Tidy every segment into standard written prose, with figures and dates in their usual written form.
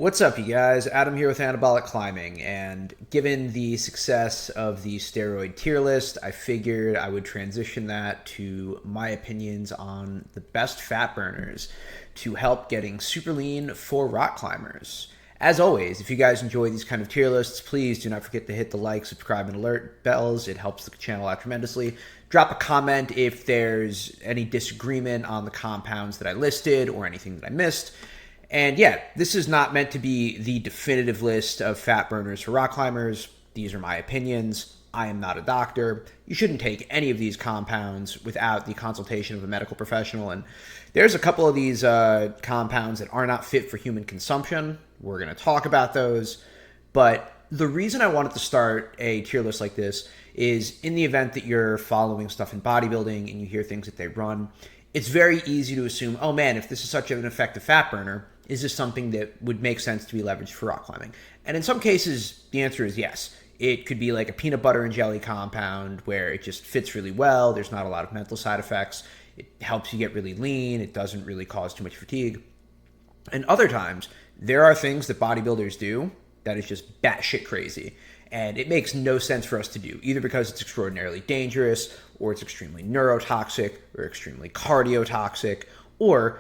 What's up, you guys? Adam here with Anabolic Climbing, and given the success of the steroid tier list, I figured I would transition that to my opinions on the best fat burners to help getting super lean for rock climbers. As always, if you guys enjoy these kind of tier lists, please do not forget to hit the like, subscribe, and alert bells. It helps the channel out tremendously. Drop a comment if there's any disagreement on the compounds that I listed or anything that I missed. And yeah, this is not meant to be the definitive list of fat burners for rock climbers. These are my opinions. I am not a doctor. You shouldn't take any of these compounds without the consultation of a medical professional. And there's a couple of these compounds that are not fit for human consumption. We're going to talk about those. But the reason I wanted to start a tier list like this is in the event that you're following stuff in bodybuilding and you hear things that they run, it's very easy to assume, oh man, if this is such an effective fat burner, is this something that would make sense to be leveraged for rock climbing? And in some cases, the answer is yes. It could be like a peanut butter and jelly compound where it just fits really well. There's not a lot of mental side effects. It helps you get really lean. It doesn't really cause too much fatigue. And other times, there are things that bodybuilders do that is just batshit crazy. And it makes no sense for us to do, either because it's extraordinarily dangerous, or it's extremely neurotoxic, or extremely cardiotoxic, or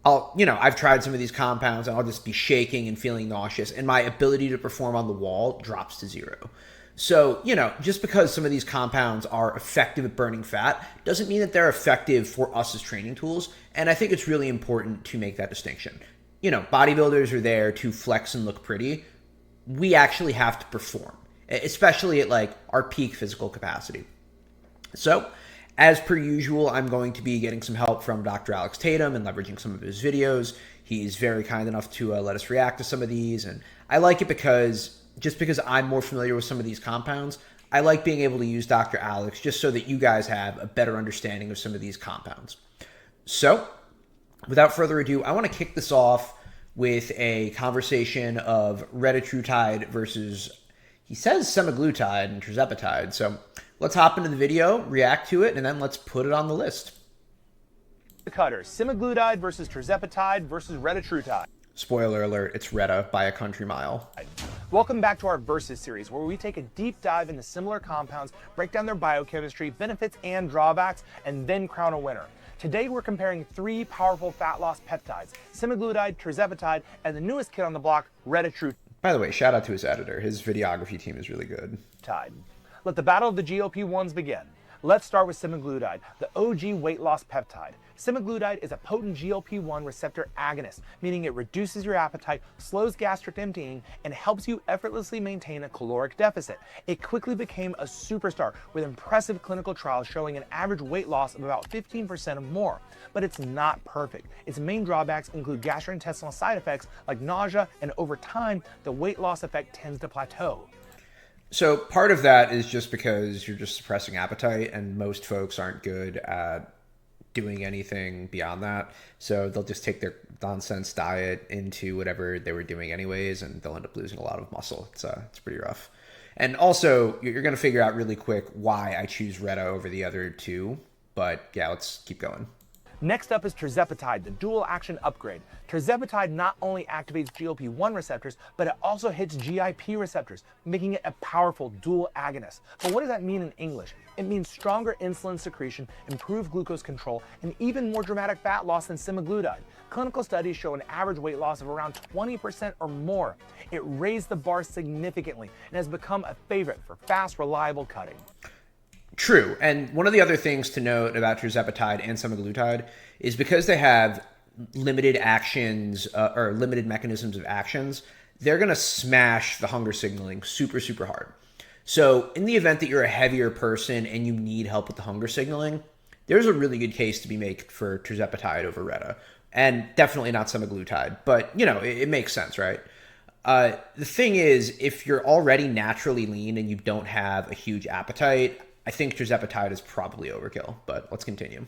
I've tried some of these compounds and I'll just be shaking and feeling nauseous, and my ability to perform on the wall drops to zero. So, just because some of these compounds are effective at burning fat doesn't mean that they're effective for us as training tools. And I think it's really important to make that distinction. Bodybuilders are there to flex and look pretty. We actually have to perform, especially at like our peak physical capacity. So, as per usual, I'm going to be getting some help from Dr. Alex Tatum and leveraging some of his videos. He's very kind enough to let us react to some of these. And I like it because I'm more familiar with some of these compounds, I like being able to use Dr. Alex just so that you guys have a better understanding of some of these compounds. So, without further ado, I want to kick this off with a conversation of retatrutide versus, he says, semaglutide and tirzepatide. So let's hop into the video, react to it, and then let's put it on the list. The cutters, semaglutide versus tirzepatide versus retatrutide. Spoiler alert, it's Reta by a country mile. Welcome back to our Versus series, where we take a deep dive into similar compounds, break down their biochemistry, benefits, and drawbacks, and then crown a winner. Today we're comparing three powerful fat loss peptides, semaglutide, tirzepatide, and the newest kid on the block, retatrutide. By the way, shout out to his editor. His videography team is really good. Let the battle of the GLP-1s begin. Let's start with semaglutide, the OG weight loss peptide. Semaglutide is a potent GLP-1 receptor agonist, meaning it reduces your appetite, slows gastric emptying, and helps you effortlessly maintain a caloric deficit. It quickly became a superstar with impressive clinical trials showing an average weight loss of about 15% or more. But it's not perfect. Its main drawbacks include gastrointestinal side effects like nausea, and over time, the weight loss effect tends to plateau. So part of that is just because you're just suppressing appetite, and most folks aren't good at doing anything beyond that. So they'll just take their nonsense diet into whatever they were doing anyways, and they'll end up losing a lot of muscle. It's pretty rough. And also, you're going to figure out really quick why I choose Reta over the other two. But yeah, let's keep going. Next up is tirzepatide, the dual action upgrade. Tirzepatide not only activates GLP-1 receptors, but it also hits GIP receptors, making it a powerful dual agonist. But what does that mean in English? It means stronger insulin secretion, improved glucose control, and even more dramatic fat loss than semaglutide. Clinical studies show an average weight loss of around 20% or more. It raised the bar significantly and has become a favorite for fast, reliable cutting. True. And one of the other things to note about tirzepatide and semaglutide is because they have limited actions or limited mechanisms of actions, they're going to smash the hunger signaling super, super hard. So in the event that you're a heavier person and you need help with the hunger signaling, there's a really good case to be made for tirzepatide over Reta, and definitely not semaglutide. But, it makes sense, right? The thing is, if you're already naturally lean and you don't have a huge appetite, I think tirzepatide is probably overkill, but let's continue.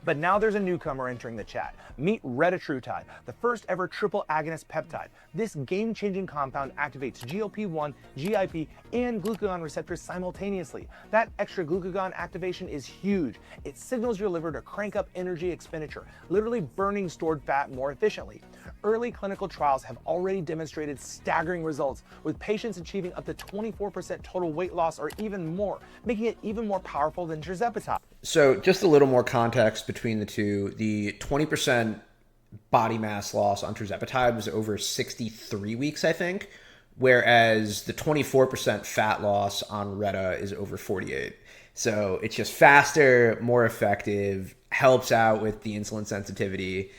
But now there's a newcomer entering the chat. Meet retatrutide, the first ever triple agonist peptide. This game-changing compound activates GLP-1, GIP, and glucagon receptors simultaneously. That extra glucagon activation is huge. It signals your liver to crank up energy expenditure, literally burning stored fat more efficiently. Early clinical trials have already demonstrated staggering results, with patients achieving up to 24% total weight loss or even more, making it even more powerful than tirzepatide. So just a little more context between the two. The 20% body mass loss on tirzepatide was over 63 weeks, I think, whereas the 24% fat loss on Reta is over 48. So it's just faster, more effective, helps out with the insulin sensitivity.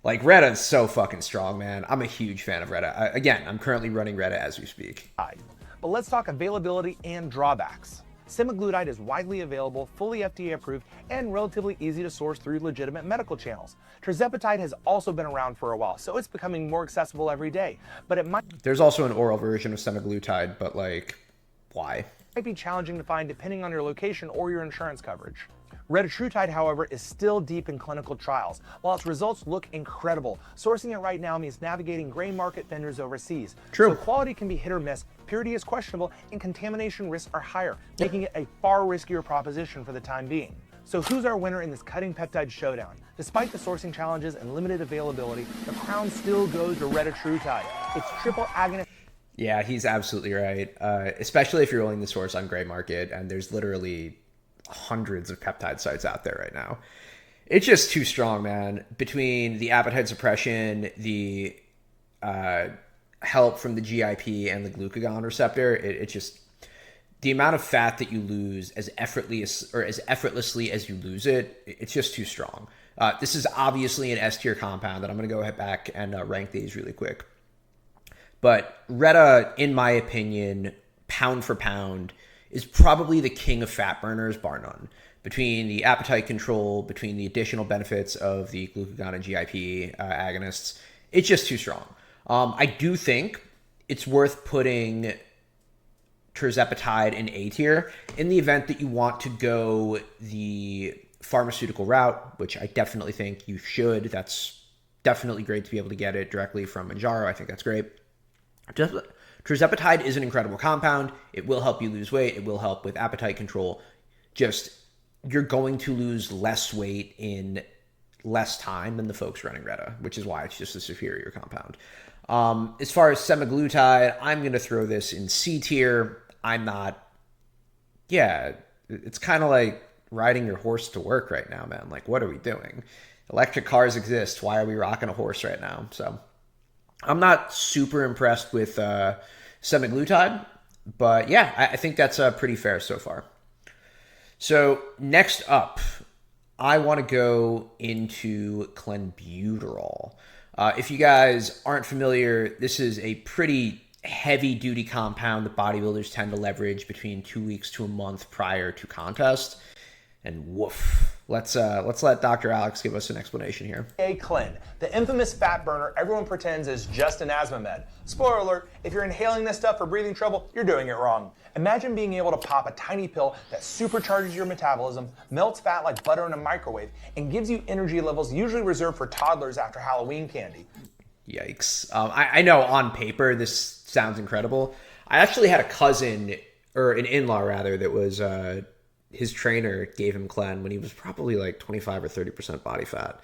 Like, Reta is so fucking strong, man. I'm a huge fan of Reta. Again, I'm currently running Reta as we speak. But let's talk availability and drawbacks. Semaglutide is widely available, fully FDA approved, and relatively easy to source through legitimate medical channels. Tirzepatide has also been around for a while, so it's becoming more accessible every day. But it might There's also an oral version of semaglutide, but like, why? be challenging to find depending on your location or your insurance coverage. Retatrutide, however, is still deep in clinical trials. While its results look incredible, sourcing it right now means navigating gray market vendors overseas. True. So quality can be hit or miss, purity is questionable, and contamination risks are higher, making it a far riskier proposition for the time being. So who's our winner in this cutting peptide showdown? Despite the sourcing challenges and limited availability, the crown still goes to retatrutide. It's triple agonist. Yeah, he's absolutely right. Especially if you're willing to source on gray market, and there's literally hundreds of peptide sites out there right now. It's just too strong, man. Between the appetite suppression, the help from the GIP and the glucagon receptor, it's just the amount of fat that you lose as effortlessly as you lose it. It's just too strong. This is obviously an S tier compound that I'm going to go back and rank these really quick. But Reta, in my opinion, pound for pound, is probably the king of fat burners, bar none. Between the appetite control, between the additional benefits of the glucagon and GIP agonists, it's just too strong. I do think it's worth putting tirzepatide in A tier in the event that you want to go the pharmaceutical route, which I definitely think you should. That's definitely great to be able to get it directly from Mounjaro. I think that's great. Tirzepatide is an incredible compound. It will help you lose weight. It will help with appetite control. Just, you're going to lose less weight in less time than the folks running Reta, which is why it's just a superior compound. As far as semaglutide, I'm going to throw this in C tier. It's kind of like riding your horse to work right now, man. Like, what are we doing? Electric cars exist. Why are we rocking a horse right now? So I'm not super impressed with semaglutide, but yeah, I think that's pretty fair so far. So next up, I want to go into clenbuterol. If you guys aren't familiar, this is a pretty heavy-duty compound that bodybuilders tend to leverage between 2 weeks to a month prior to contest. And woof. Let's let Dr. Alex give us an explanation here. Clen, the infamous fat burner everyone pretends is just an asthma med. Spoiler alert, if you're inhaling this stuff for breathing trouble, you're doing it wrong. Imagine being able to pop a tiny pill that supercharges your metabolism, melts fat like butter in a microwave, and gives you energy levels usually reserved for toddlers after Halloween candy. Yikes. I know on paper this sounds incredible. I actually had a cousin, or an in-law rather, that was his trainer gave him Clen when he was probably like 25 or 30% body fat.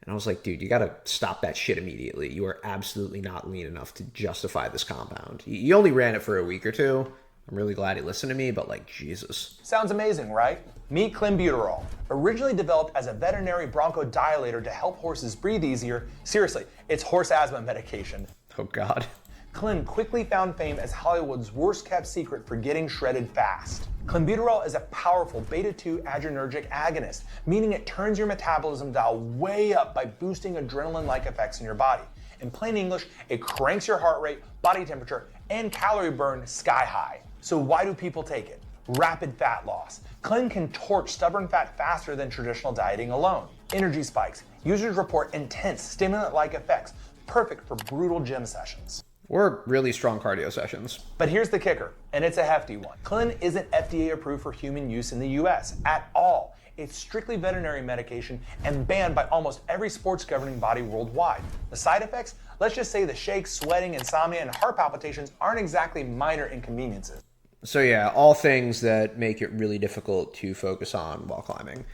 And I was like, dude, you got to stop that shit immediately. You are absolutely not lean enough to justify this compound. He only ran it for a week or two. I'm really glad he listened to me, but like, Jesus. Sounds amazing, right? Meet clenbuterol. Originally developed as a veterinary bronchodilator to help horses breathe easier, seriously, it's horse asthma medication. Oh, God. Clen quickly found fame as Hollywood's worst-kept secret for getting shredded fast. Clenbuterol is a powerful beta-2 adrenergic agonist, meaning it turns your metabolism dial way up by boosting adrenaline-like effects in your body. In plain English, it cranks your heart rate, body temperature, and calorie burn sky high. So why do people take it? Rapid fat loss. Clen can torch stubborn fat faster than traditional dieting alone. Energy spikes. Users report intense stimulant-like effects, perfect for brutal gym sessions. Or really strong cardio sessions. But here's the kicker, and it's a hefty one. Clen isn't FDA approved for human use in the US at all. It's strictly veterinary medication and banned by almost every sports governing body worldwide. The side effects? Let's just say the shakes, sweating, insomnia, and heart palpitations aren't exactly minor inconveniences. So yeah, all things that make it really difficult to focus on while climbing.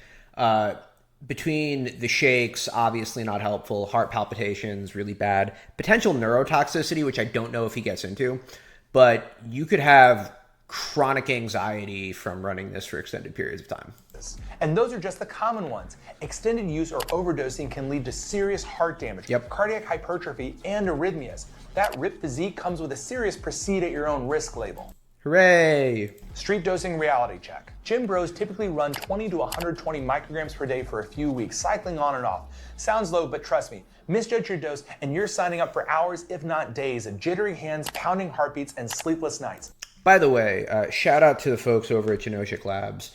Between the shakes, obviously not helpful, heart palpitations, really bad, potential neurotoxicity, which I don't know if he gets into, but you could have chronic anxiety from running this for extended periods of time. And those are just the common ones. Extended use or overdosing can lead to serious heart damage, cardiac hypertrophy, and arrhythmias. That ripped physique comes with a serious proceed at your own risk label. Hooray! Street dosing reality check. Gym bros typically run 20 to 120 micrograms per day for a few weeks, cycling on and off. Sounds low, but trust me, misjudge your dose and you're signing up for hours, if not days, of jittery hands, pounding heartbeats, and sleepless nights. By the way, shout out to the folks over at Genoshic Labs.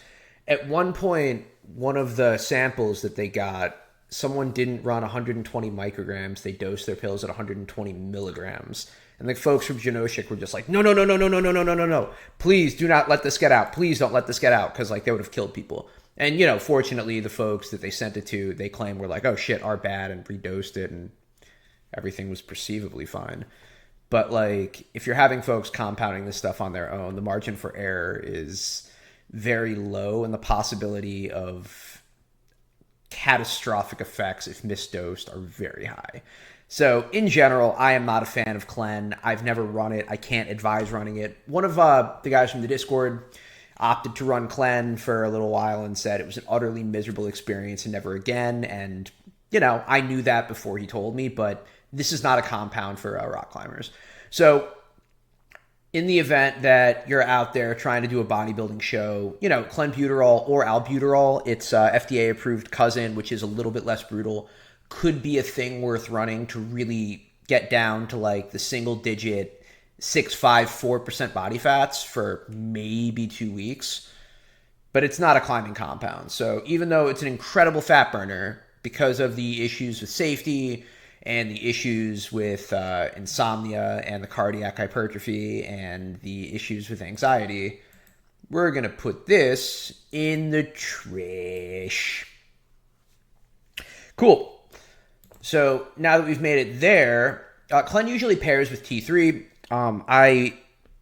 At one point, one of the samples that they got, someone didn't run 120 micrograms. They dosed their pills at 120 milligrams. And the folks from Genoshic were just like, no, no, no, no, no, no, no, no, no, no, no. Please do not let this get out. Please don't let this get out. Because, like, they would have killed people. And, you know, fortunately, the folks that they sent it to, they claim were like, oh, shit, our bad, and redosed it, and everything was perceivably fine. But, like, if you're having folks compounding this stuff on their own, the margin for error is very low, and the possibility of catastrophic effects, if misdosed, are very high. So, in general, I am not a fan of Clen. I've never run it. I can't advise running it. One of the guys from the Discord opted to run Clen for a little while and said it was an utterly miserable experience and never again. And, you know, I knew that before he told me, but this is not a compound for rock climbers. So, in the event that you're out there trying to do a bodybuilding show, you know, clenbuterol or albuterol, its FDA-approved cousin, which is a little bit less brutal, could be a thing worth running to really get down to like the single digit 6.54% body fats for maybe 2 weeks. But it's not a climbing compound. So even though it's an incredible fat burner, because of the issues with safety and the issues with insomnia and the cardiac hypertrophy and the issues with anxiety, we're going to put this in the trash. Cool. So now that we've made it there, Clen usually pairs with T3.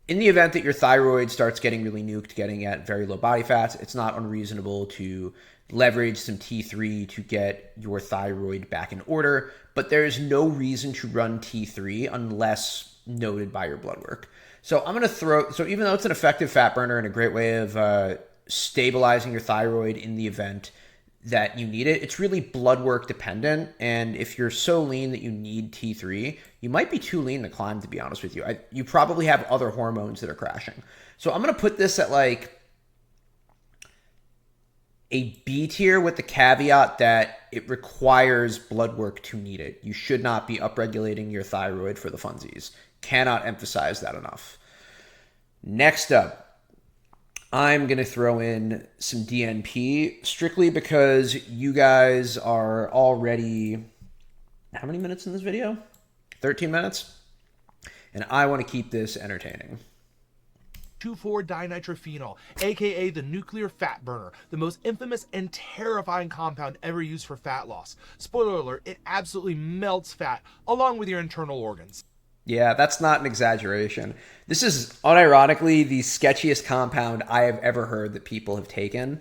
In the event that your thyroid starts getting really nuked, getting at very low body fats, it's not unreasonable to leverage some T3 to get your thyroid back in order. But there's no reason to run T3 unless noted by your blood work. So I'm going to so even though it's an effective fat burner and a great way of stabilizing your thyroid in the event that you need it, it's really blood work dependent. And if you're so lean that you need T3, you might be too lean to climb, to be honest with you. You probably have other hormones that are crashing. So I'm going to put this at like a B tier with the caveat that it requires blood work to need it. You should not be upregulating your thyroid for the funsies. Cannot emphasize that enough. Next up, I'm going to throw in some DNP strictly because you guys are already, how many minutes in this video? 13 minutes? And I want to keep this entertaining. 2,4-dinitrophenol, aka the nuclear fat burner, the most infamous and terrifying compound ever used for fat loss. Spoiler alert, it absolutely melts fat along with your internal organs. Yeah, that's not an exaggeration. This is unironically the sketchiest compound I have ever heard that people have taken.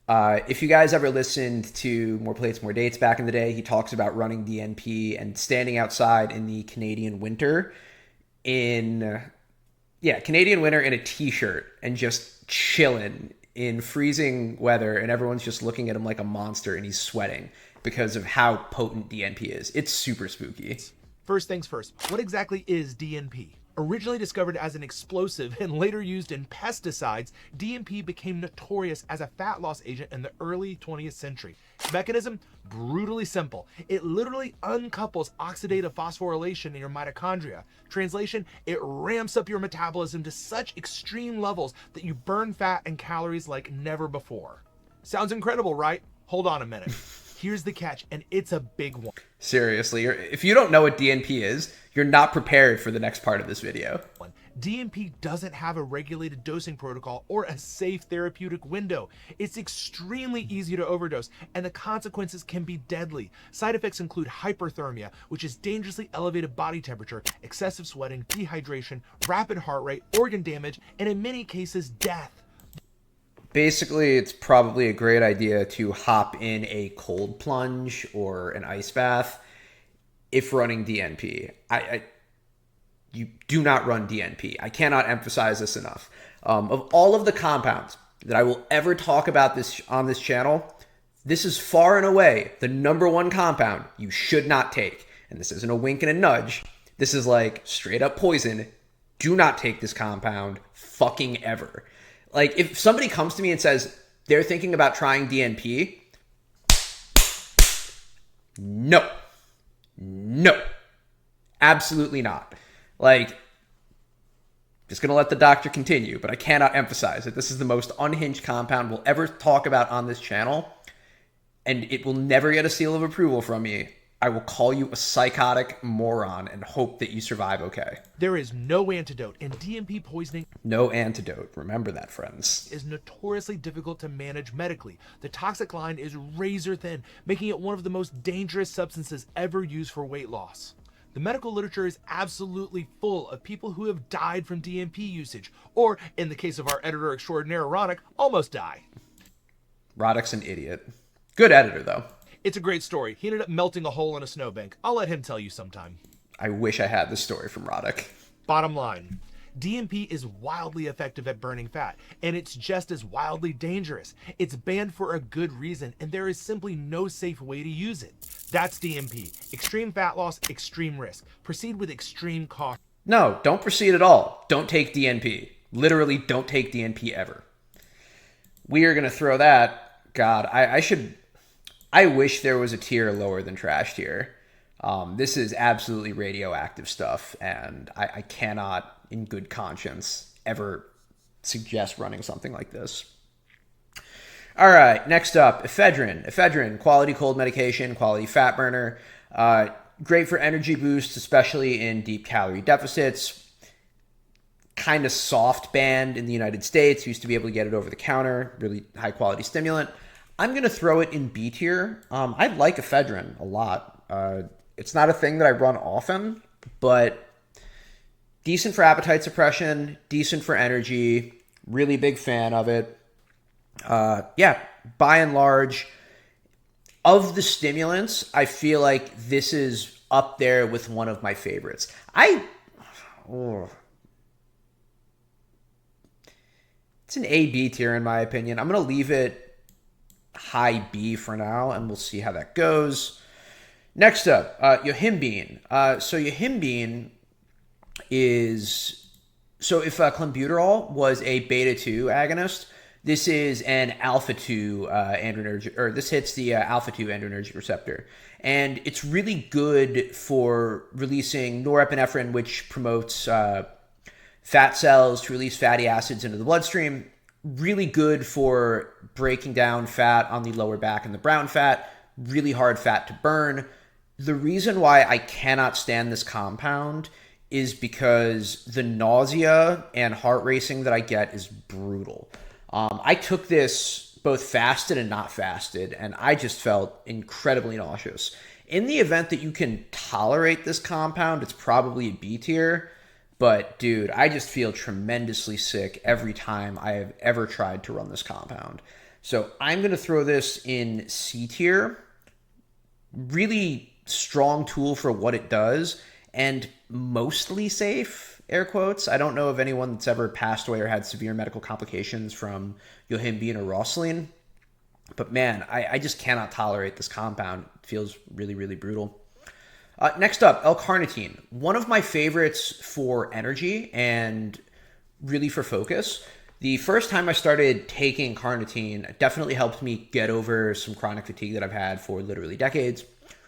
If you guys ever listened to More Plates, More Dates back in the day, he talks about running DNP and standing outside in the Canadian winter Canadian winter in a t-shirt and just chilling in freezing weather, and everyone's just looking at him like a monster and he's sweating because of how potent DNP is. It's super spooky. First things first, what exactly is DNP? Originally discovered as an explosive and later used in pesticides, DNP became notorious as a fat loss agent in the early 20th century. Mechanism? Brutally simple. It literally uncouples oxidative phosphorylation in your mitochondria. Translation? It ramps up your metabolism to such extreme levels that you burn fat and calories like never before. Sounds incredible, right? Hold on a minute. Here's the catch, and it's a big one. Seriously, if you don't know what DNP is, you're not prepared for the next part of this video. DNP doesn't have a regulated dosing protocol or a safe therapeutic window. It's extremely easy to overdose, and the consequences can be deadly. Side effects include hyperthermia, which is dangerously elevated body temperature, excessive sweating, dehydration, rapid heart rate, organ damage, and in many cases, death. Basically, it's probably a great idea to hop in a cold plunge or an ice bath if running DNP. You do not run DNP. I cannot emphasize this enough. Of all of the compounds that I will ever talk about this on this channel, this is far and away the number one compound you should not take. And this isn't a wink and a nudge. This is like straight up poison. Do not take this compound fucking ever. Like, if somebody comes to me and says they're thinking about trying DNP, no. Absolutely not. Like, just going to let the doctor continue, but I cannot emphasize that this is the most unhinged compound we'll ever talk about on this channel, and it will never get a seal of approval from me. I will call you a psychotic moron and hope that you survive okay. There is no antidote, and DNP poisoning No antidote. Remember that, friends. is notoriously difficult to manage medically. The toxic line is razor thin, making it one of the most dangerous substances ever used for weight loss. The medical literature is absolutely full of people who have died from DNP usage, or, in the case of our editor extraordinaire, Roddick, almost die. Roddick's an idiot. Good editor, though. It's a great story. He ended up melting a hole in a snowbank. I'll let him tell you sometime. I wish I had this story from Roddick. Bottom line, DNP is wildly effective at burning fat, and it's just as wildly dangerous. It's banned for a good reason, and there is simply no safe way to use it. That's DNP. Extreme fat loss, extreme risk. Proceed with extreme caution. No, don't proceed at all. Don't take DNP. Literally, don't take DNP ever. We are going to throw that. God, I wish there was a tier lower than trash tier. This is absolutely radioactive stuff, and I cannot, in good conscience, ever suggest running something like this. All right, next up, ephedrine. Ephedrine, quality cold medication, quality fat burner. Great for energy boosts, especially in deep calorie deficits. Kind of soft banned in the United States. Used to be able to get it over the counter. Really high quality stimulant. I'm going to throw it in B tier. I like ephedrine a lot. It's not a thing that I run often, but decent for appetite suppression, decent for energy, really big fan of it. Yeah, by and large, of the stimulants, I feel like this is up there with one of my favorites. It's an A-B tier in my opinion. I'm going to leave it high B for now, and we'll see how that goes. Next up, yohimbine. So yohimbine is... So if clenbuterol was a beta-2 agonist, this is an alpha-2 adrenergic... Or this hits the alpha-2 adrenergic receptor. And it's really good for releasing norepinephrine, which promotes fat cells to release fatty acids into the bloodstream. Really good for breaking down fat on the lower back and the brown fat. Really hard fat to burn. The reason why I cannot stand this compound is because the nausea and heart racing that I get is brutal. I took this both fasted and not fasted, and I just felt incredibly nauseous. In the event that you can tolerate this compound, it's probably a B tier. But, dude, I just feel tremendously sick every time I have ever tried to run this compound. So I'm going to throw this in C tier. Really strong tool for what it does, and mostly safe, air quotes. I don't know of anyone that's ever passed away or had severe medical complications from yohimbine or rosylene. But, man, I just cannot tolerate this compound. It feels really, really brutal. Next up, L-carnitine. One of my favorites for energy and really for focus. The first time I started taking carnitine, it definitely helped me get over some chronic fatigue that I've had for literally decades.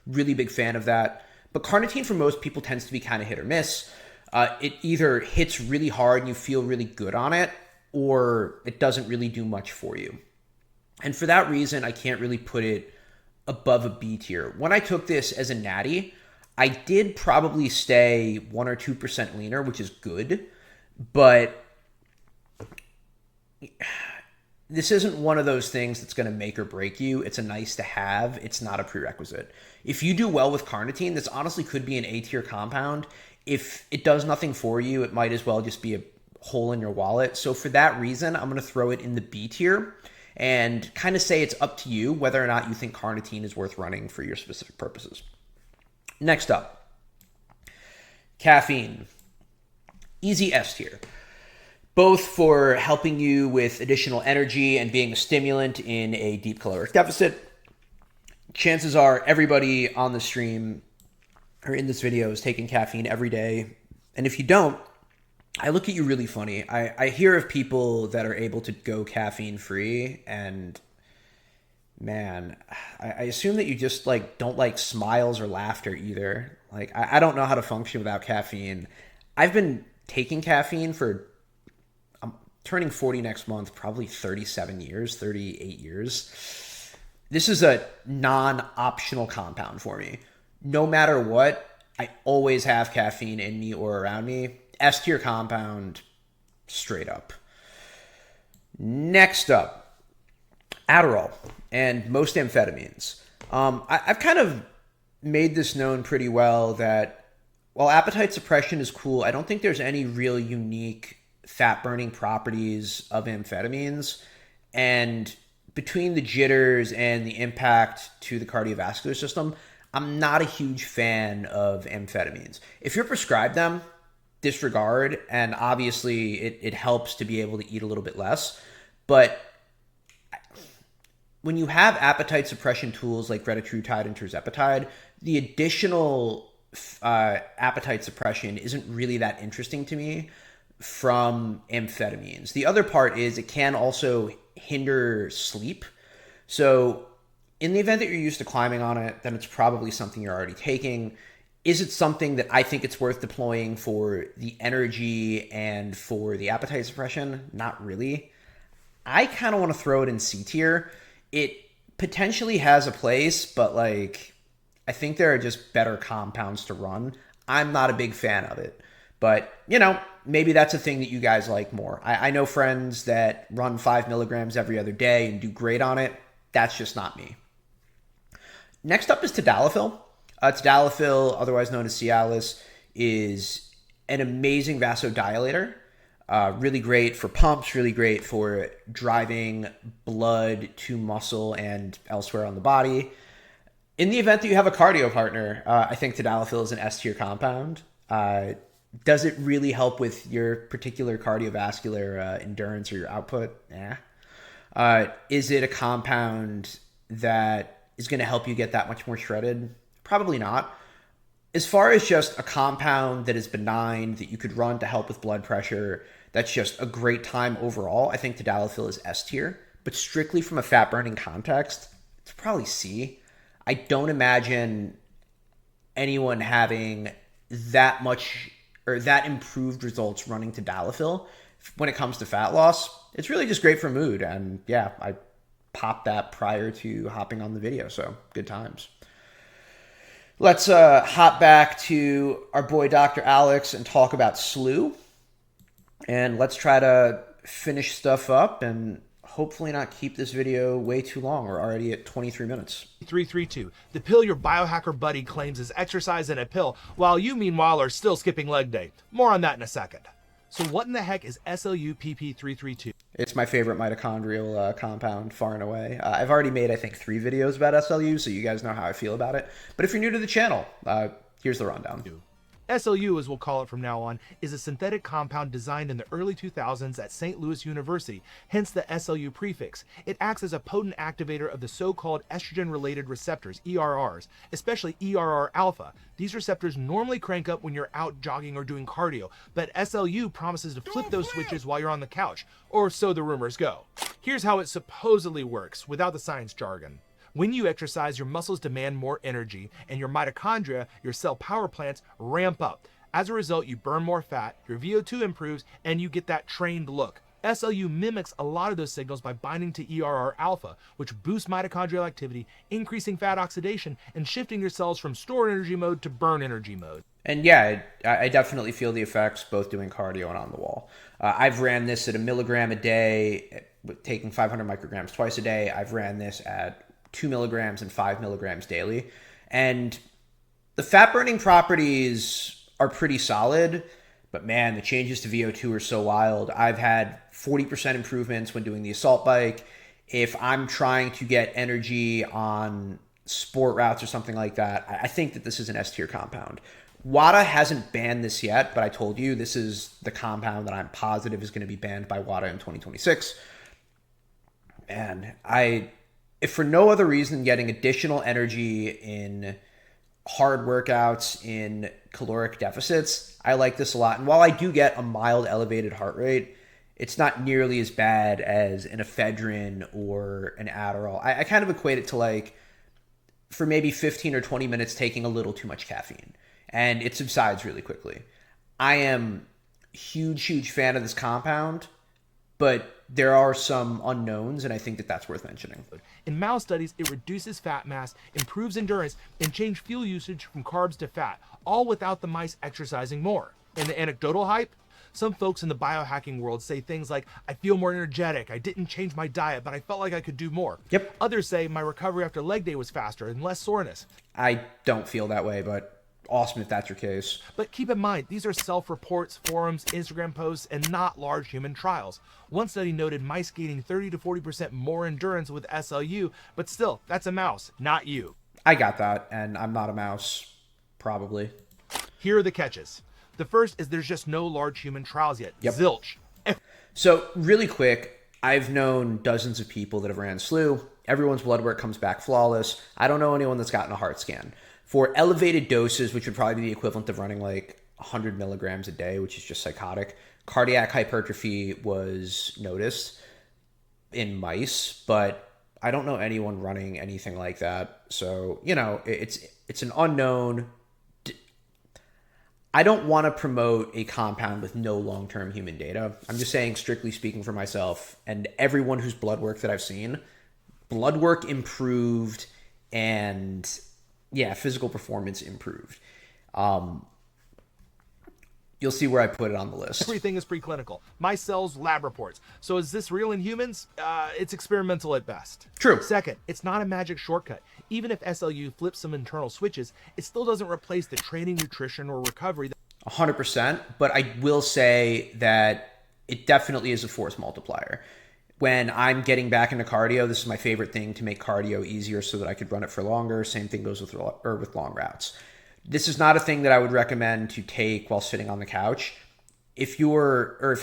Really big fan of that. But carnitine for most people tends to be kind of hit or miss. It either hits really hard and you feel really good on it, or it doesn't really do much for you. And for that reason, I can't really put it above a B tier. When I took this as a natty, I did probably stay 1 or 2% leaner, which is good, but this isn't one of those things that's going to make or break you. It's a nice to have. It's not a prerequisite. If you do well with carnitine, this honestly could be an A tier compound. If it does nothing for you, it might as well just be a hole in your wallet. So for that reason, I'm going to throw it in the B tier and kind of say it's up to you whether or not you think carnitine is worth running for your specific purposes. Next up, caffeine. Easy S tier. Both for helping you with additional energy and being a stimulant in a deep caloric deficit. Chances are everybody on the stream or in this video is taking caffeine every day. And if you don't, I look at you really funny. I hear of people that are able to go caffeine free, and man, I assume that you just like don't like smiles or laughter either. Like I don't know how to function without caffeine. I've been taking caffeine for, I'm turning 40 next month, probably 37 years, 38 years. This is a non-optional compound for me. No matter what, I always have caffeine in me or around me. S tier compound, straight up. Next up, Adderall and most amphetamines. I've kind of made this known pretty well that while appetite suppression is cool, I don't think there's any real unique fat-burning properties of amphetamines. And between the jitters and the impact to the cardiovascular system, I'm not a huge fan of amphetamines. If you're prescribed them, disregard, and obviously it helps to be able to eat a little bit less. But when you have appetite suppression tools like retatrutide and tirzepatide, the additional appetite suppression isn't really that interesting to me from amphetamines. The other part is it can also hinder sleep. So in the event that you're used to climbing on it, then it's probably something you're already taking. Is it something that I think it's worth deploying for the energy and for the appetite suppression? Not really. I kind of want to throw it in C tier. It potentially has a place, but like, I think there are just better compounds to run. I'm not a big fan of it, but you know, maybe that's a thing that you guys like more. I know friends that run 5 milligrams every other day and do great on it. That's just not me. Next up is tadalafil. Tadalafil, otherwise known as Cialis, is an amazing vasodilator. Really great for pumps, really great for driving blood to muscle and elsewhere on the body. In the event that you have a cardio partner, I think tadalafil is an S tier compound. Does it really help with your particular cardiovascular endurance or your output? Yeah. Is it a compound that is going to help you get that much more shredded? Probably not. As far as just a compound that is benign, that you could run to help with blood pressure, that's just a great time overall, I think tadalafil is S tier. But strictly from a fat-burning context, it's probably C. I don't imagine anyone having that much or that improved results running tadalafil when it comes to fat loss. It's really just great for mood. And yeah, I popped that prior to hopping on the video, so good times. Let's hop back to our boy Dr. Alex and talk about SLU. And let's try to finish stuff up and hopefully not keep this video way too long. We're already at 23 minutes. 332, the pill your biohacker buddy claims is exercise in a pill, while you meanwhile are still skipping leg day. More on that in a second. So what in the heck is SLU-PP332? It's my favorite mitochondrial compound, far and away. I've already made, I think, 3 videos about SLU, so you guys know how I feel about it. But if you're new to the channel, here's the rundown. SLU, as we'll call it from now on, is a synthetic compound designed in the early 2000s at St. Louis University, hence the SLU prefix. It acts as a potent activator of the so-called estrogen-related receptors, ERRs, especially ERR alpha. These receptors normally crank up when you're out jogging or doing cardio, but SLU promises to flip those switches while you're on the couch, or so the rumors go. Here's how it supposedly works, without the science jargon. When you exercise, your muscles demand more energy, and your mitochondria, your cell power plants, ramp up. As a result, you burn more fat, your VO2 improves, and you get that trained look. SLU mimics a lot of those signals by binding to ERR alpha, which boosts mitochondrial activity, increasing fat oxidation, and shifting your cells from store energy mode to burn energy mode. And yeah, I definitely feel the effects both doing cardio and on the wall. I've ran this at 1 milligram a day, taking 500 micrograms twice a day. I've ran this at 2 milligrams and 5 milligrams daily. And the fat burning properties are pretty solid, but man, the changes to VO2 are so wild. I've had 40% improvements when doing the assault bike. If I'm trying to get energy on sport routes or something like that, I think that this is an S tier compound. WADA hasn't banned this yet, but I told you this is the compound that I'm positive is going to be banned by WADA in 2026. Man, if for no other reason getting additional energy in hard workouts, in caloric deficits, I like this a lot. And while I do get a mild elevated heart rate, it's not nearly as bad as an ephedrine or an Adderall. I kind of equate it to like, for maybe 15 or 20 minutes, taking a little too much caffeine. And it subsides really quickly. I am a huge fan of this compound, but there are some unknowns, and I think that that's worth mentioning. In mouse studies, it reduces fat mass, improves endurance, and changes fuel usage from carbs to fat, all without the mice exercising more. And the anecdotal hype? Some folks in the biohacking world say things like, I feel more energetic, I didn't change my diet, but I felt like I could do more. Yep. Others say my recovery after leg day was faster and less soreness. I don't feel that way, but awesome if that's your case. But keep in mind, these are self-reports, forums, Instagram posts, and not large human trials. One study noted mice gaining 30 to 40% more endurance with SLU, but still, that's a mouse, not you. I got that, and I'm not a mouse, probably. Here are the catches. The first is there's just no large human trials yet. Yep. Zilch. So really quick, I've known dozens of people that have ran SLU. Everyone's blood work comes back flawless. I don't know anyone that's gotten a heart scan. For elevated doses, which would probably be the equivalent of running like 100 milligrams a day, which is just psychotic, cardiac hypertrophy was noticed in mice, but I don't know anyone running anything like that. So, it's an unknown. I don't want to promote a compound with no long-term human data. I'm just saying, strictly speaking for myself and everyone whose blood work that I've seen, blood work improved and physical performance improved. You'll see where I put it on the list. Everything is preclinical. My cells, lab reports. So is this real in humans? It's experimental at best. True. Second, it's not a magic shortcut. Even if SLU flips some internal switches, it still doesn't replace the training, nutrition, or recovery. 100%, but I will say that it definitely is a force multiplier. When I'm getting back into cardio, this is my favorite thing, to make cardio easier so that I could run it for longer. Same thing goes with long routes. This is not a thing that I would recommend to take while sitting on the couch. If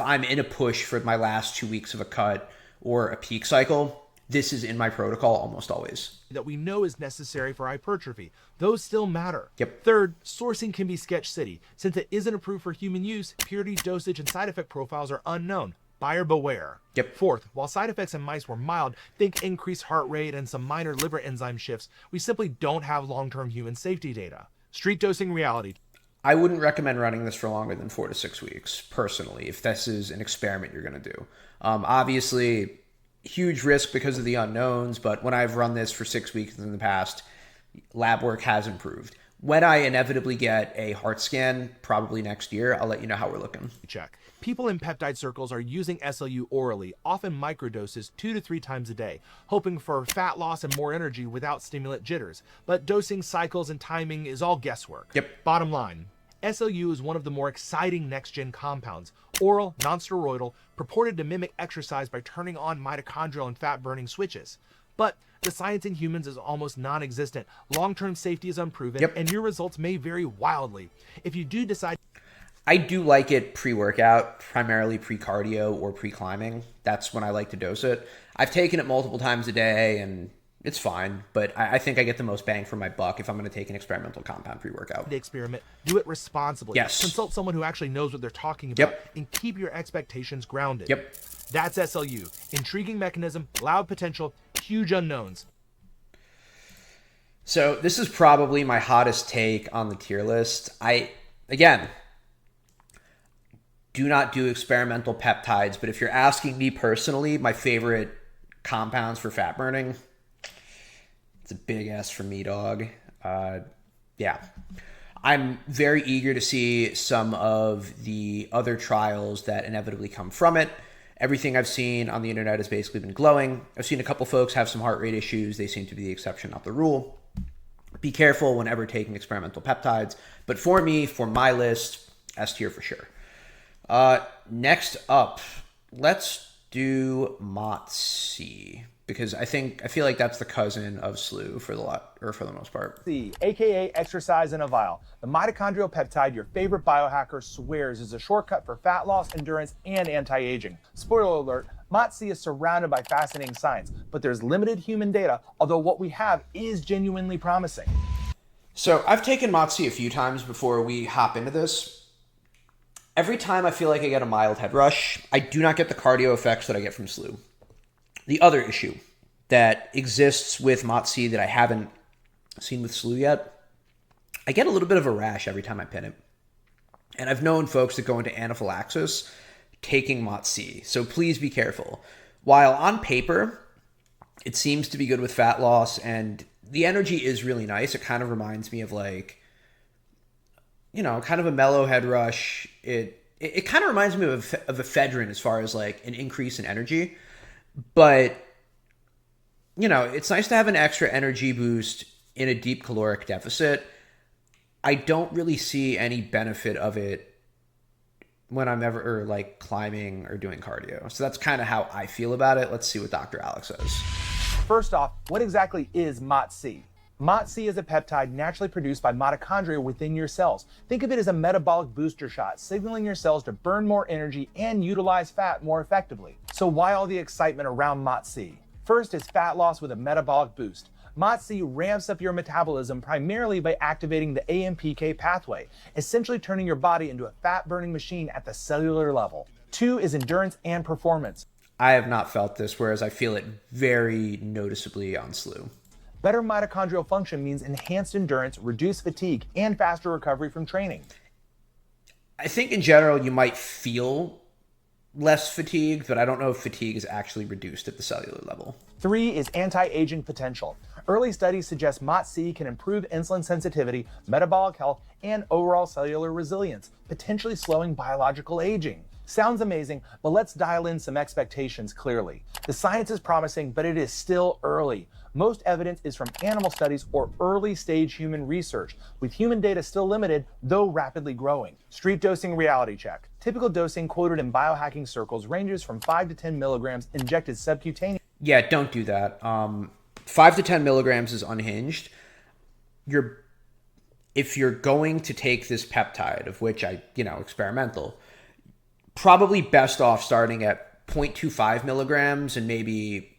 I'm in a push for my last 2 weeks of a cut or a peak cycle, this is in my protocol almost always. That we know is necessary for hypertrophy. Those still matter. Yep. Third, sourcing can be sketch city. Since it isn't approved for human use, purity, dosage, and side effect profiles are unknown. Buyer beware. Yep. Fourth, while side effects in mice were mild, think increased heart rate and some minor liver enzyme shifts, we simply don't have long-term human safety data. Street dosing reality. I wouldn't recommend running this for longer than 4 to 6 weeks, personally, if this is an experiment you're going to do. Obviously, huge risk because of the unknowns, but when I've run this for 6 weeks in the past, lab work has improved. When I inevitably get a heart scan, probably next year, I'll let you know how we're looking. Check. People in peptide circles are using SLU orally, often microdoses 2 to 3 times a day, hoping for fat loss and more energy without stimulant jitters. But dosing cycles and timing is all guesswork. Yep. Bottom line, SLU is one of the more exciting next-gen compounds. Oral, non-steroidal, purported to mimic exercise by turning on mitochondrial and fat-burning switches. But the science in humans is almost non-existent. Long-term safety is unproven, Yep. and your results may vary wildly. If you do decide... I do like it pre-workout, primarily pre-cardio or pre-climbing. That's when I like to dose it. I've taken it multiple times a day, and it's fine, but I think I get the most bang for my buck if I'm going to take an experimental compound pre-workout. The experiment, do it responsibly. Yes. Consult someone who actually knows what they're talking about. Yep. And keep your expectations grounded. Yep. That's SLU. Intriguing mechanism, loud potential, huge unknowns. So this is probably my hottest take on the tier list. do not do experimental peptides. But if you're asking me personally, my favorite compounds for fat burning, it's a big S for me, dog. Yeah. I'm very eager to see some of the other trials that inevitably come from it. Everything I've seen on the internet has basically been glowing. I've seen a couple folks have some heart rate issues. They seem to be the exception, not the rule. Be careful whenever taking experimental peptides. But for me, for my list, S tier for sure. Next up, let's do MOTS-C, because I feel like that's the cousin of SLU for the most part. C, aka exercise in a vial. The mitochondrial peptide your favorite biohacker swears is a shortcut for fat loss, endurance, and anti-aging. Spoiler alert, MOTS-C is surrounded by fascinating science, but there's limited human data, although what we have is genuinely promising. So I've taken MOTS-C a few times before we hop into this. Every time I feel like I get a mild head rush, I do not get the cardio effects that I get from SLU. The other issue that exists with MOTS-C that I haven't seen with SLU yet, I get a little bit of a rash every time I pin it. And I've known folks that go into anaphylaxis taking MOTS-C, so please be careful. While on paper, it seems to be good with fat loss, and the energy is really nice. It kind of reminds me of like, kind of a mellow head rush. It kind of reminds me of ephedrine as far as like an increase in energy. But, it's nice to have an extra energy boost in a deep caloric deficit. I don't really see any benefit of it when I'm ever like climbing or doing cardio. So that's kind of how I feel about it. Let's see what Dr. Alex says. First off, what exactly is MOTS-C? MOTS-C is a peptide naturally produced by mitochondria within your cells. Think of it as a metabolic booster shot, signaling your cells to burn more energy and utilize fat more effectively. So why all the excitement around MOTS-C? First is fat loss with a metabolic boost. MOTS-C ramps up your metabolism primarily by activating the AMPK pathway, essentially turning your body into a fat-burning machine at the cellular level. 2 is endurance and performance. I have not felt this, whereas I feel it very noticeably on SLU. Better mitochondrial function means enhanced endurance, reduced fatigue, and faster recovery from training. I think in general you might feel less fatigued, but I don't know if fatigue is actually reduced at the cellular level. 3 is anti-aging potential. Early studies suggest MOTS-C can improve insulin sensitivity, metabolic health, and overall cellular resilience, potentially slowing biological aging. Sounds amazing, but let's dial in some expectations clearly. The science is promising, but it is still early. Most evidence is from animal studies or early stage human research, with human data still limited, though rapidly growing. Street dosing reality check. Typical dosing quoted in biohacking circles ranges from 5 to 10 milligrams injected subcutaneously. Yeah, don't do that. 5 to 10 milligrams is unhinged. If you're going to take this peptide, of which experimental, probably best off starting at 0.25 milligrams and maybe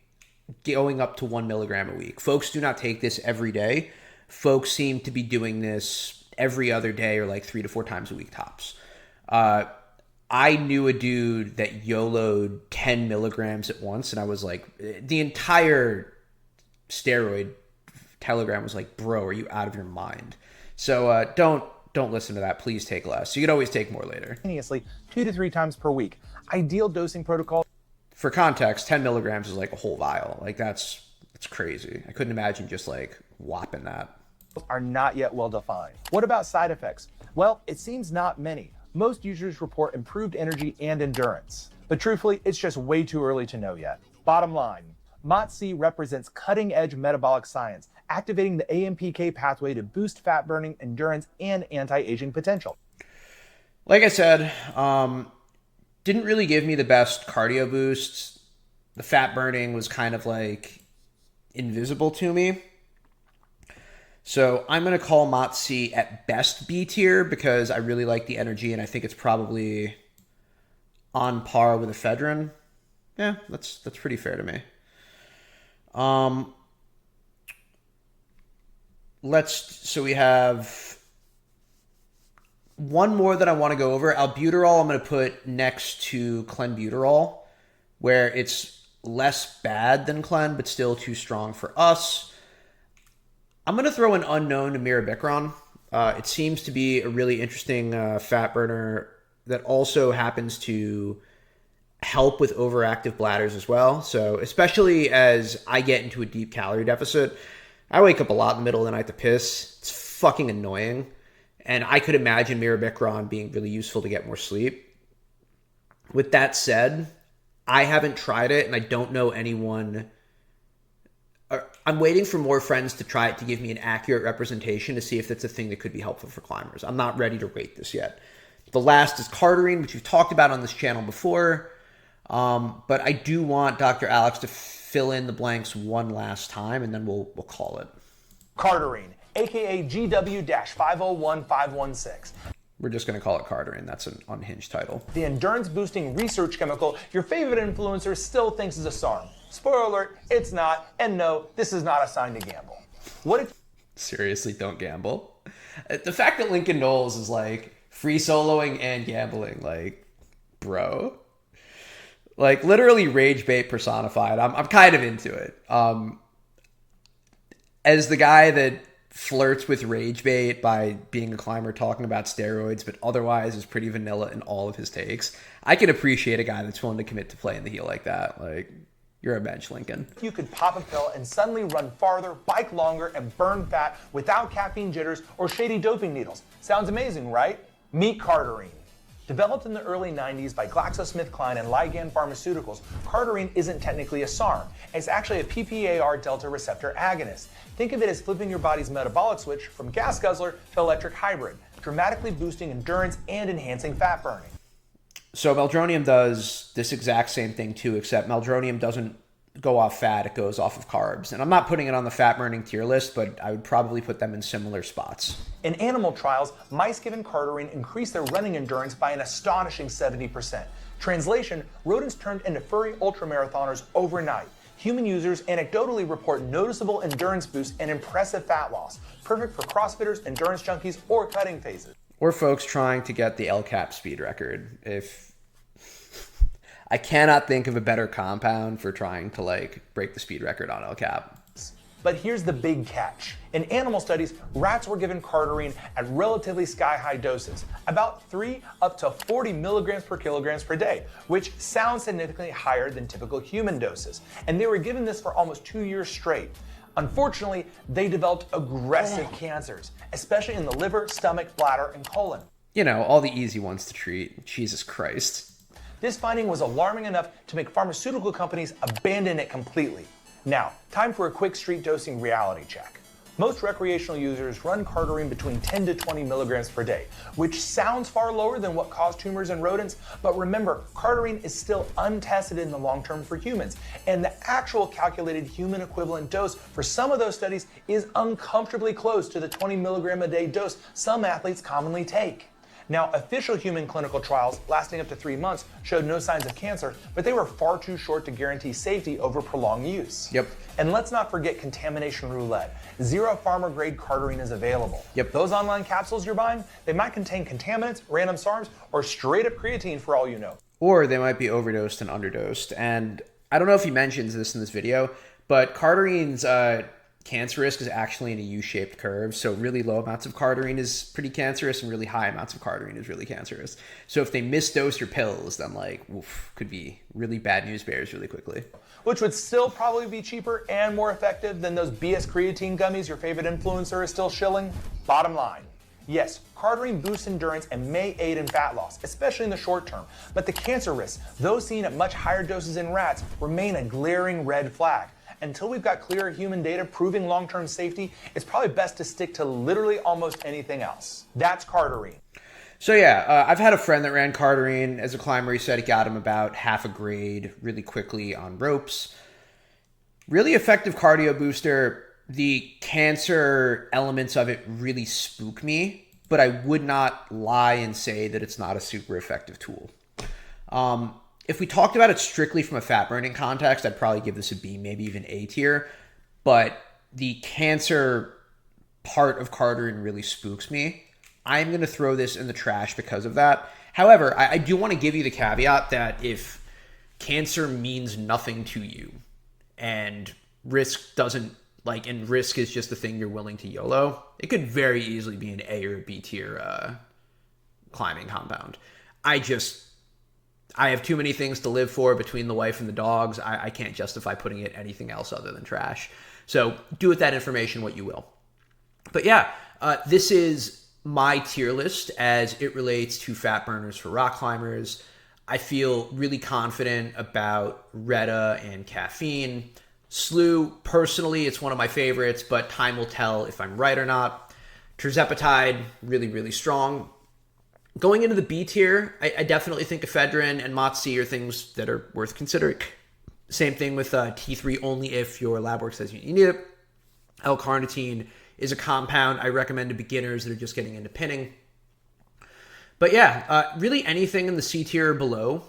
going up to 1 milligram a week. Folks do not take this every day. Folks seem to be doing this every other day or like 3 to 4 times a week tops. I knew a dude that YOLO'd 10 milligrams at once, and I was like, the entire steroid telegram was like, bro, are you out of your mind? So don't listen to that. Please take less. You could always take more later. 2 to 3 times per week. Ideal dosing protocol. For context, 10 milligrams is like a whole vial. Like that's crazy. I couldn't imagine just like whopping that. Are not yet well defined. What about side effects? Well, it seems not many. Most users report improved energy and endurance. But truthfully, it's just way too early to know yet. Bottom line, MOTS-C represents cutting-edge metabolic science, activating the AMPK pathway to boost fat burning, endurance, and anti-aging potential. Like I said, didn't really give me the best cardio boosts. The fat burning was kind of like invisible to me. So I'm going to call MOTS-C at best B tier because I really like the energy and I think it's probably on par with ephedrine. Yeah, that's pretty fair to me. So we have one more that I want to go over. Albuterol I'm going to put next to clenbuterol, where it's less bad than clen, but still too strong for us. I'm going to throw an unknown to mirabicron. It seems to be a really interesting fat burner that also happens to help with overactive bladders as well. So especially as I get into a deep calorie deficit, I wake up a lot in the middle of the night to piss. It's fucking annoying. And I could imagine mirabicron being really useful to get more sleep. With that said, I haven't tried it and I don't know anyone. I'm waiting for more friends to try it to give me an accurate representation to see if it's a thing that could be helpful for climbers. I'm not ready to rate this yet. The last is cardarine, which we've talked about on this channel before. But I do want Dr. Alex to fill in the blanks one last time, and then we'll call it. Cardarine, aka GW-501516. We're just going to call it cardarine. That's an unhinged title. The endurance-boosting research chemical your favorite influencer still thinks is a SARM. Spoiler alert, it's not, and no, this is not a sign to gamble. What if... Seriously, don't gamble. The fact that Lincoln Knowles is like free soloing and gambling, like, bro. Like, literally rage bait personified. I'm kind of into it. As the guy that flirts with rage bait by being a climber talking about steroids, but otherwise is pretty vanilla in all of his takes, I can appreciate a guy that's willing to commit to playing the heel like that. Like, you're a bench, Lincoln. You could pop a pill and suddenly run farther, bike longer, and burn fat without caffeine jitters or shady doping needles. Sounds amazing, right? Meet cardarine. Developed in the early 90s by GlaxoSmithKline and Ligand Pharmaceuticals, cardarine isn't technically a SARM. It's actually a PPAR delta receptor agonist. Think of it as flipping your body's metabolic switch from gas guzzler to electric hybrid, dramatically boosting endurance and enhancing fat burning. So meldronium does this exact same thing too, except meldronium doesn't go off fat, it goes off of carbs. And I'm not putting it on the fat burning tier list, but I would probably put them in similar spots. In animal trials, mice given cardarine increased their running endurance by an astonishing 70%. Translation, rodents turned into furry ultramarathoners overnight. Human users anecdotally report noticeable endurance boosts and impressive fat loss, perfect for CrossFitters, endurance junkies, or cutting phases. Or folks trying to get the LCAP speed record. I cannot think of a better compound for trying to like break the speed record on LCAP. But here's the big catch. In animal studies, rats were given cardarine at relatively sky-high doses, about 3 up to 40 milligrams per kilograms per day, which sounds significantly higher than typical human doses. And they were given this for almost 2 years straight. Unfortunately, they developed aggressive cancers, especially in the liver, stomach, bladder, and colon. You know, all the easy ones to treat. Jesus Christ. This finding was alarming enough to make pharmaceutical companies abandon it completely. Now, time for a quick street dosing reality check. Most recreational users run cardarine between 10 to 20 milligrams per day, which sounds far lower than what caused tumors in rodents, but remember, cardarine is still untested in the long term for humans, and the actual calculated human equivalent dose for some of those studies is uncomfortably close to the 20 milligram a day dose some athletes commonly take. Now, official human clinical trials lasting up to 3 months showed no signs of cancer, but they were far too short to guarantee safety over prolonged use. Yep. And let's not forget contamination roulette. Zero pharma grade cardarine is available. Yep. Those online capsules you're buying, they might contain contaminants, random SARMs, or straight up creatine for all you know. Or they might be overdosed and underdosed. And I don't know if he mentions this in this video, but cardarine's cancer risk is actually in a U-shaped curve. So really low amounts of cardarine is pretty cancerous and really high amounts of cardarine is really cancerous. So if they misdose your pills, then like, oof, could be really bad news bears really quickly. Which would still probably be cheaper and more effective than those BS creatine gummies your favorite influencer is still shilling. Bottom line, yes, cardarine boosts endurance and may aid in fat loss, especially in the short term. But the cancer risks, those seen at much higher doses in rats, remain a glaring red flag. Until we've got clear human data proving long-term safety, it's probably best to stick to literally almost anything else. That's cardarine. So yeah, I've had a friend that ran cardarine as a climber. He said it got him about half a grade really quickly on ropes. Really effective cardio booster. The cancer elements of it really spook me, but I would not lie and say that it's not a super effective tool. If we talked about it strictly from a fat burning context, I'd probably give this a B, maybe even A tier. But the cancer part of cardarine really spooks me. I'm going to throw this in the trash because of that. However, I do want to give you the caveat that if cancer means nothing to you and risk doesn't, like, and risk is just the thing you're willing to YOLO, it could very easily be an A or a B tier climbing compound. I have too many things to live for between the wife and the dogs. I can't justify putting it anything else other than trash. So do with that information what you will. But yeah, this is my tier list as it relates to fat burners for rock climbers. I feel really confident about Retta and caffeine. Slew, personally, it's one of my favorites, but time will tell if I'm right or not. Tirzepatide, really, really strong. Going into the B tier, I definitely think ephedrine and MOTS-c are things that are worth considering. Same thing with T3 only if your lab work says you need it. L-carnitine is a compound I recommend to beginners that are just getting into pinning. But yeah, really anything in the C tier or below,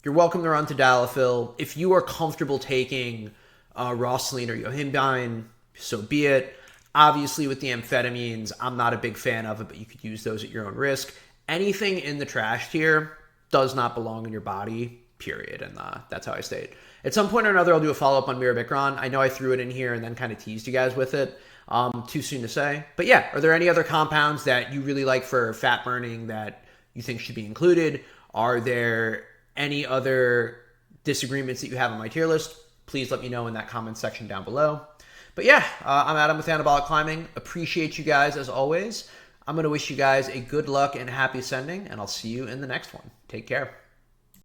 you're welcome to run to tadalafil. If you are comfortable taking Rosalind or yohimbine, so be it. Obviously, with the amphetamines, I'm not a big fan of it, but you could use those at your own risk. Anything in the trash tier does not belong in your body, period. And that's how I state. At some point or another, I'll do a follow-up on mirabegron. I know I threw it in here and then kind of teased you guys with it. Too soon to say. But yeah, are there any other compounds that you really like for fat burning that you think should be included? Are there any other disagreements that you have on my tier list? Please let me know in that comment section down below. But yeah, I'm Adam with Anabolic Climbing. Appreciate you guys as always. I'm going to wish you guys a good luck and happy ascending, and I'll see you in the next one. Take care.